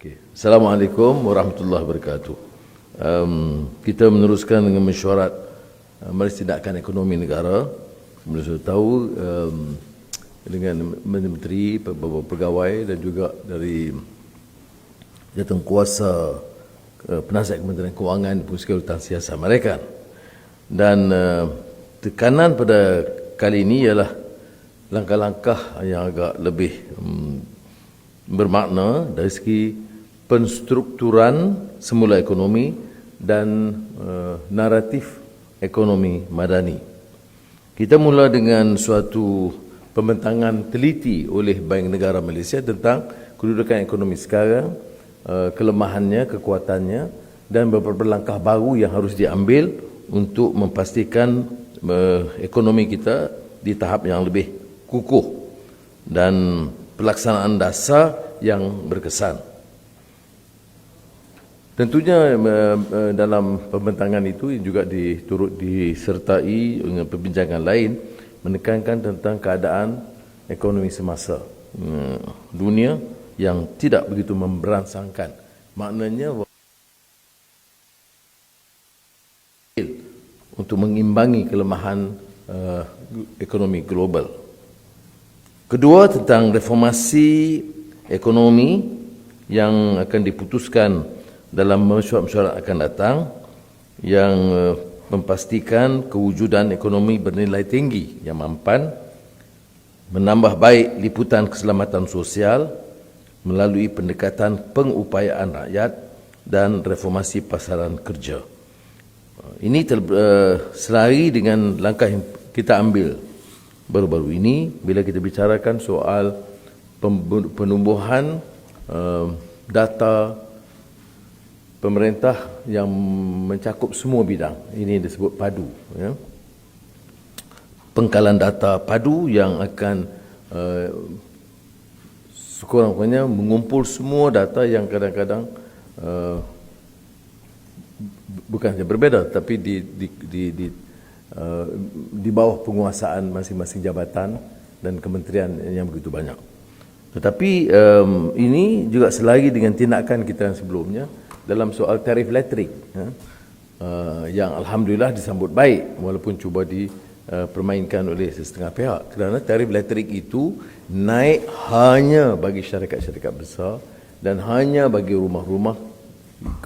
Okay. Assalamualaikum warahmatullahi wabarakatuh. Kita meneruskan dengan mesyuarat Majlis Tindakan Ekonomi Negara. Seperti sudah tahu, dengan menteri, beberapa pegawai dan juga dari jawatankuasa penasihat Kementerian Kewangan dan Pengurusan Siasat Amerika. Dan tekanan pada kali ini ialah langkah-langkah yang agak lebih bermakna dari segi penstrukturan semula ekonomi dan naratif ekonomi madani. Kita mula dengan suatu pembentangan teliti oleh Bank Negara Malaysia tentang kedudukan ekonomi sekarang, kelemahannya, kekuatannya dan beberapa langkah baru yang harus diambil untuk memastikan ekonomi kita di tahap yang lebih kukuh dan pelaksanaan dasar yang berkesan. Tentunya dalam pembentangan itu juga turut disertai dengan perbincangan lain menekankan tentang keadaan ekonomi semasa dunia yang tidak begitu memberangsangkan. Maknanya untuk mengimbangi kelemahan ekonomi global. Kedua, tentang reformasi ekonomi yang akan diputuskan dalam mesyuarat akan datang yang memastikan kewujudan ekonomi bernilai tinggi yang mampan, menambah baik liputan keselamatan sosial melalui pendekatan pengupayaan rakyat dan reformasi pasaran kerja. Ini selari dengan langkah yang kita ambil baru-baru ini bila kita bicarakan soal penumbuhan data pemerintah yang mencakup semua bidang. Ini disebut padu. Ya. Pengkalan data padu yang akan sekurang-kurangnya mengumpul semua data yang kadang-kadang bukan saja berbeza, tapi di bawah penguasaan masing-masing jabatan dan kementerian yang begitu banyak. Tetapi ini juga selari dengan tindakan kita yang sebelumnya dalam soal tarif elektrik, yang alhamdulillah disambut baik walaupun cuba dipermainkan oleh setengah pihak, kerana tarif elektrik itu naik hanya bagi syarikat-syarikat besar dan hanya bagi rumah-rumah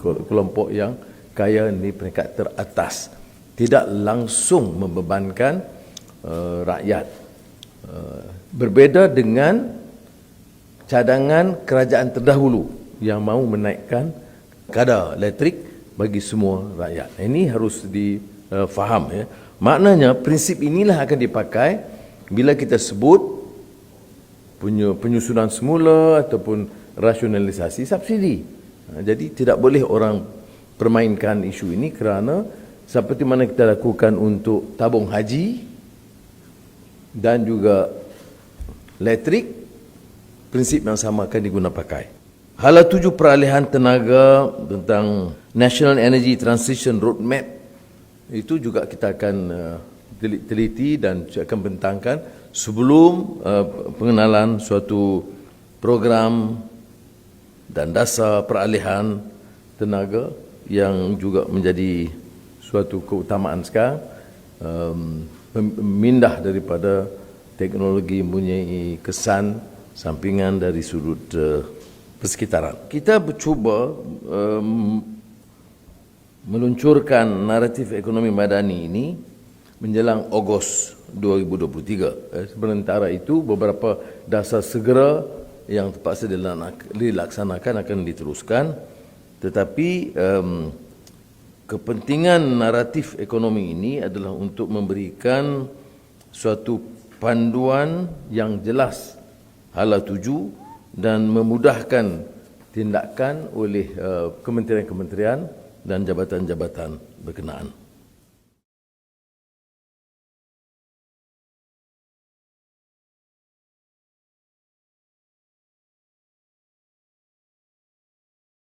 kelompok yang kaya di peringkat teratas, tidak langsung membebankan rakyat. Berbeza dengan cadangan kerajaan terdahulu yang mahu menaikkan kadar elektrik bagi semua rakyat. Ini harus difaham. Ya. Maknanya prinsip inilah akan dipakai bila kita sebut penyusunan semula ataupun rasionalisasi subsidi. Jadi tidak boleh orang permainkan isu ini, kerana seperti mana kita lakukan untuk tabung haji dan juga elektrik, prinsip yang sama akan digunakan pakai. Hala 7 peralihan tenaga tentang National Energy Transition Roadmap itu juga kita akan teliti dan akan bentangkan sebelum pengenalan suatu program dan dasar peralihan tenaga yang juga menjadi suatu keutamaan sekarang, memindah daripada teknologi mempunyai kesan sampingan dari sudut persekitaran. Kita bercuba meluncurkan naratif ekonomi madani ini menjelang Ogos 2023. Sementara itu, beberapa dasar segera yang terpaksa dilaksanakan akan diteruskan. Tetapi kepentingan naratif ekonomi ini adalah untuk memberikan suatu panduan yang jelas hala 7 dan memudahkan tindakan oleh kementerian-kementerian dan jabatan-jabatan berkenaan.